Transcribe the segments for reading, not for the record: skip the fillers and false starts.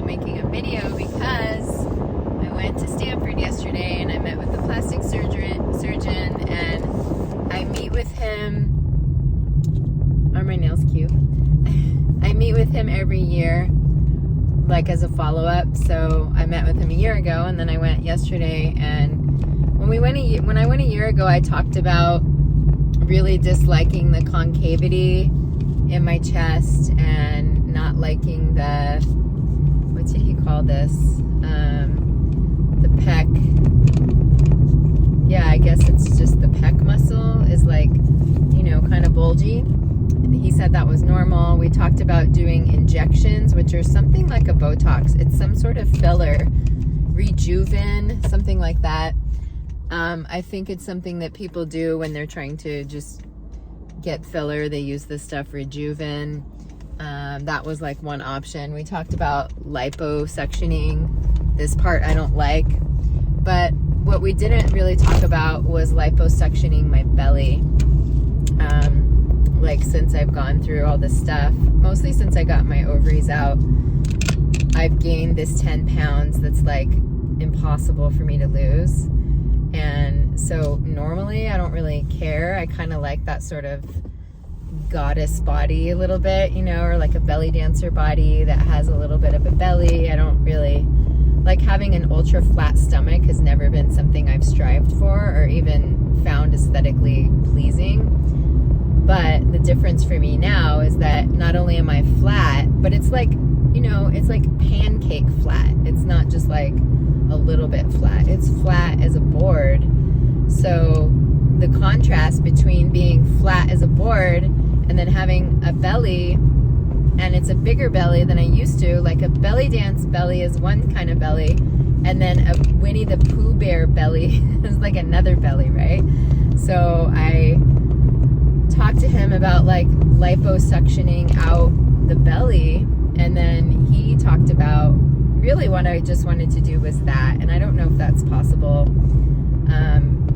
about making a video because I went to Stanford yesterday and I met with the plastic surgeon and I meet with him. Are my nails cute? I meet with him every year, like as a follow-up. So I met with him a year ago and then I went yesterday, and when I went a year ago, I talked about really disliking the concavity in my chest and not liking the, what did he call this? The pec. Yeah, I guess it's just the pec muscle is like, you know, kind of bulgy. He said that was normal. We talked about doing injections, which are something like a Botox. It's some sort of filler, Rejuven, something like that. I think it's something that people do when they're trying to just get filler. They use this stuff, Rejuven. That was like one option. We talked about liposuctioning. This part I don't like. But what we didn't really talk about was liposuctioning my belly. Like since I've gone through all this stuff, mostly since I got my ovaries out, I've gained this 10 pounds that's like impossible for me to lose. And so normally I don't really care. I kind of like that sort of goddess body a little bit, you know, or like a belly dancer body that has a little bit of a belly. I don't really like having an ultra flat stomach. Has never been something I've strived for or even found aesthetically pleasing. But the difference for me now is that not only am I flat, but it's like, you know, it's like pancake flat. It's not just like a little bit flat. It's flat as a board. So the contrast between being flat as a board and then having a belly, and it's a bigger belly than I used to. Like a belly dance belly is one kind of belly, and then a Winnie the Pooh bear belly is like another belly, right? So I talked to him about like liposuctioning out the belly, and then he talked about really what I just wanted to do was that, and I don't know if that's possible,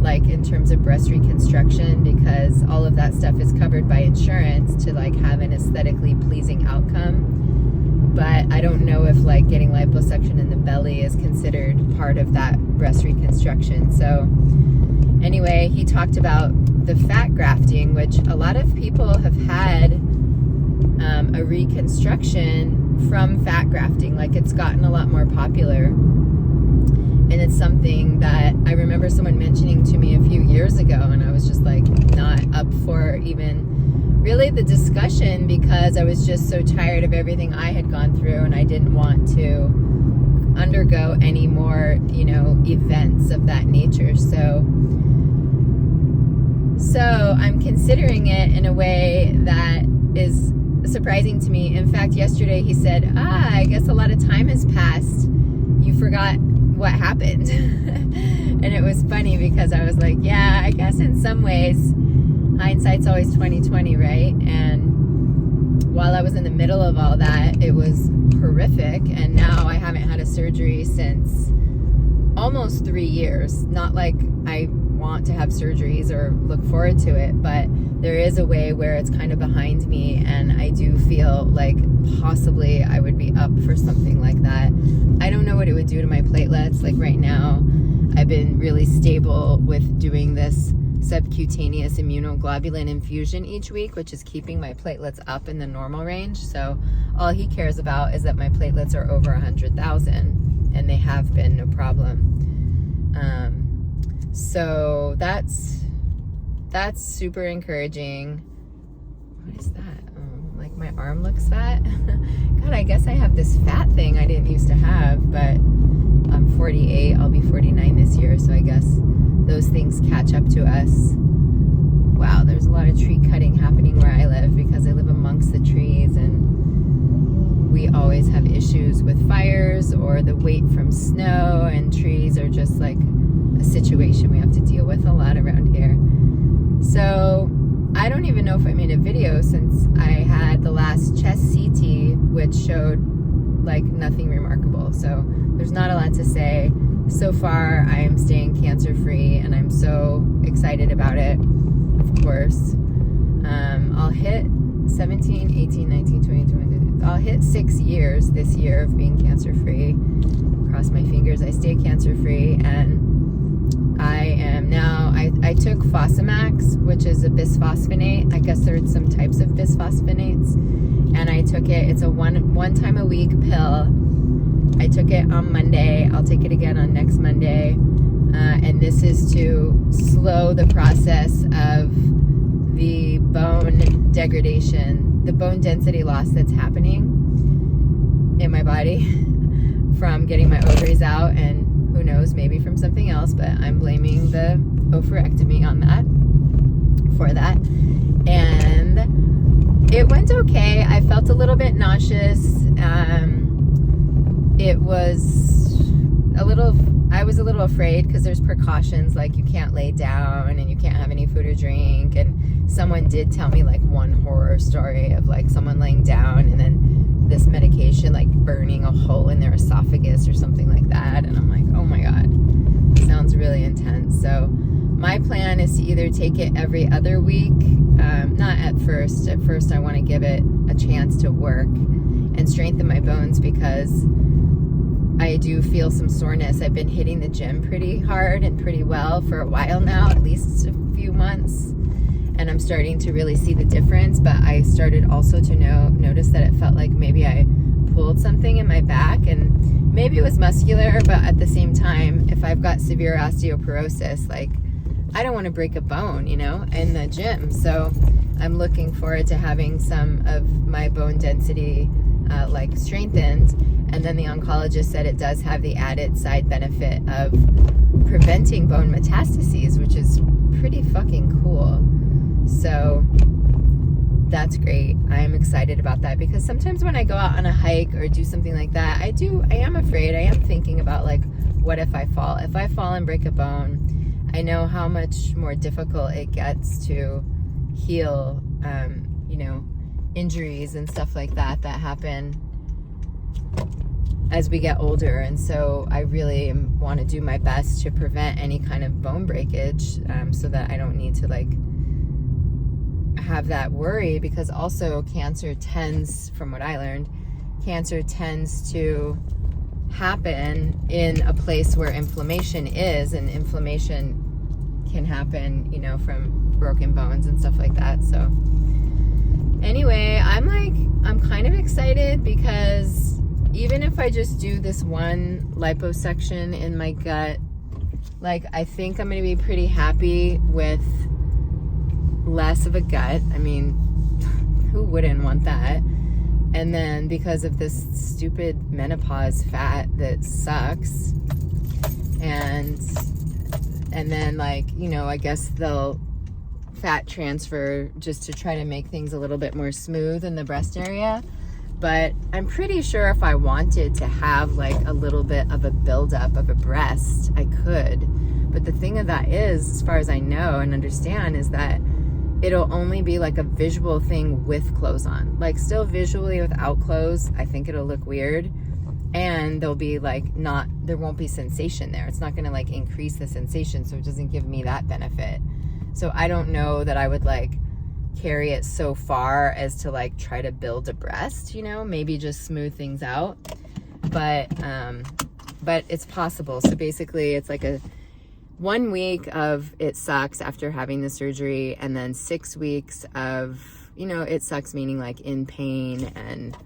like in terms of breast reconstruction, because all of that stuff is covered by insurance to like have an aesthetically pleasing outcome. But I don't know if like getting liposuction in the belly is considered part of that breast reconstruction. So anyway, he talked about the fat grafting, which a lot of people have had a reconstruction from fat grafting. Like it's gotten a lot more popular. And it's something that I remember someone mentioning to me a few years ago, and I was just like not up for even really the discussion because I was just so tired of everything I had gone through, and I didn't want to undergo any more, you know, events of that nature. So I'm considering it in a way that is surprising to me. In fact, yesterday he said, I guess a lot of time has passed. You forgot what happened. And it was funny because I was like, yeah, I guess in some ways hindsight's always 20/20, right? And while I was in the middle of all that, it was horrific. And now I haven't had a surgery since almost 3 years. Not like I want to have surgeries or look forward to it, but there is a way where it's kind of behind me, and I do feel like possibly I would be up for something like that. I don't know what it would do to my platelets. Like right now, I've been really stable with doing this subcutaneous immunoglobulin infusion each week, which is keeping my platelets up in the normal range. So all he cares about is that my platelets are over 100,000, and they have been, no problem. So that's super encouraging. What is that? Like my arm looks fat. God, I guess I have this fat thing I didn't used to have, but I'm 48. I'll be 49 this year, so I guess those things catch up to us. Wow, there's a lot of tree cutting happening where I live because I live amongst the trees, and we always have issues with fires or the weight from snow, and trees are just like a situation we have to deal with a lot around here. So I don't even know if I made a video since I had the last chest CT, which showed like nothing remarkable. So there's not a lot to say. So far, I'm staying cancer free, and I'm so excited about it, of course. I'll hit 17, 18, 19, 20, 21, I'll hit 6 years this year of being cancer-free. Cross my fingers I stay cancer-free. And I am now, I took Fosamax, which is a bisphosphonate. I guess there's some types of bisphosphonates. And I took it, it's a one time a week pill. I took it on Monday. I'll take it again on next Monday. And this is to slow the process of the bone degradation, the bone density loss that's happening in my body from getting my ovaries out, and who knows, maybe from something else, but I'm blaming the oophorectomy on that, for that. And it went okay. I felt a little bit nauseous. I was a little afraid because there's precautions, like you can't lay down and you can't have any food or drink. And someone did tell me like one horror story of like someone laying down and then this medication like burning a hole in their esophagus or something like that. And I'm like, oh my God, sounds really intense. So my plan is to either take it every other week, not at first. At first I want to give it a chance to work and strengthen my bones because I do feel some soreness. I've been hitting the gym pretty hard and pretty well for a while now, at least a few months. And I'm starting to really see the difference. But I started also to notice that it felt like maybe I pulled something in my back, and maybe it was muscular, but at the same time, if I've got severe osteoporosis, like I don't want to break a bone, you know, in the gym. So I'm looking forward to having some of my bone density like strengthened. And then the oncologist said it does have the added side benefit of preventing bone metastases, which is pretty fucking cool. So that's great. I'm excited about that because sometimes when I go out on a hike or do something like that, I am afraid. I am thinking about like, what if I fall? If I fall and break a bone, I know how much more difficult it gets to heal, you know, injuries and stuff like that happen as we get older. And so I really want to do my best to prevent any kind of bone breakage, so that I don't need to like have that worry, because also cancer tends, from what I learned, cancer tends to happen in a place where inflammation is, and inflammation can happen, you know, from broken bones and stuff like that. So anyway, I'm kind of excited because even if I just do this one liposuction in my gut, like I think I'm going to be pretty happy with less of a gut. I mean, who wouldn't want that? And then because of this stupid menopause fat that sucks, and then like, you know, I guess they'll fat transfer just to try to make things a little bit more smooth in the breast area. But I'm pretty sure if I wanted to have like a little bit of a buildup of a breast, I could. But the thing of that is, as far as I know and understand, is that it'll only be like a visual thing with clothes on. Like still visually without clothes, I think it'll look weird. And there'll be like there won't be sensation there. It's not gonna like increase the sensation, so it doesn't give me that benefit. So I don't know that I would like carry it so far as to like try to build a breast, you know, maybe just smooth things out. But it's possible. So basically it's like a 1 week of it sucks after having the surgery, and then 6 weeks of, you know, it sucks meaning like in pain and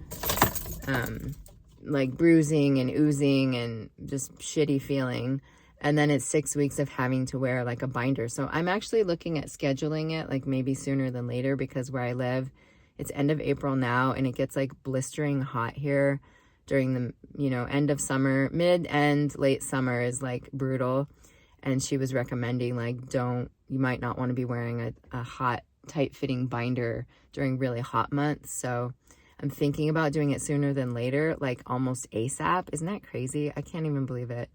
like bruising and oozing and just shitty feeling. And then it's 6 weeks of having to wear like a binder. So I'm actually looking at scheduling it like maybe sooner than later, because where I live, it's end of April now, and it gets like blistering hot here during the, you know, end of summer. Mid and late summer is like brutal. And she was recommending like, you might not want to be wearing a hot, tight fitting binder during really hot months. So I'm thinking about doing it sooner than later, like almost ASAP. Isn't that crazy? I can't even believe it.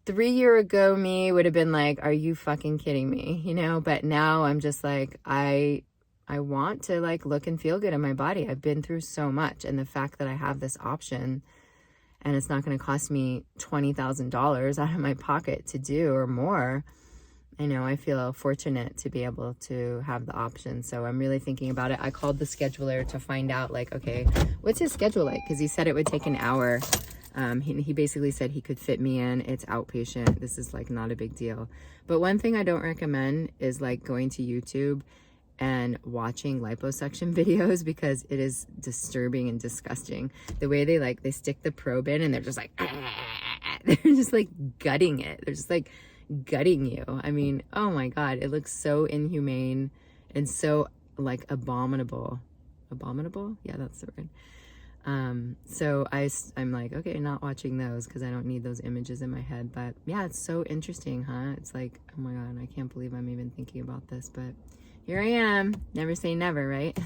3 years ago me would have been like, are you fucking kidding me? You know, but now I'm just like, I want to like look and feel good in my body. I've been through so much, and the fact that I have this option and it's not going to cost me $20,000 out of my pocket to do or more, I know, I feel fortunate to be able to have the option. So I'm really thinking about it. I called the scheduler to find out, like, okay, what's his schedule like? Because he said it would take an hour. He basically said he could fit me in. It's outpatient. This is like not a big deal. But one thing I don't recommend is like going to YouTube and watching liposuction videos, because it is disturbing and disgusting. The way they stick the probe in and they're just like, they're just like gutting it. They're just like gutting you. I mean, oh my God, it looks so inhumane and so like abominable. Abominable? Yeah, that's the word. So I'm like, okay, not watching those because I don't need those images in my head. But yeah, it's so interesting, huh? It's like, oh my God, I can't believe I'm even thinking about this, but here I am. Never say never, right?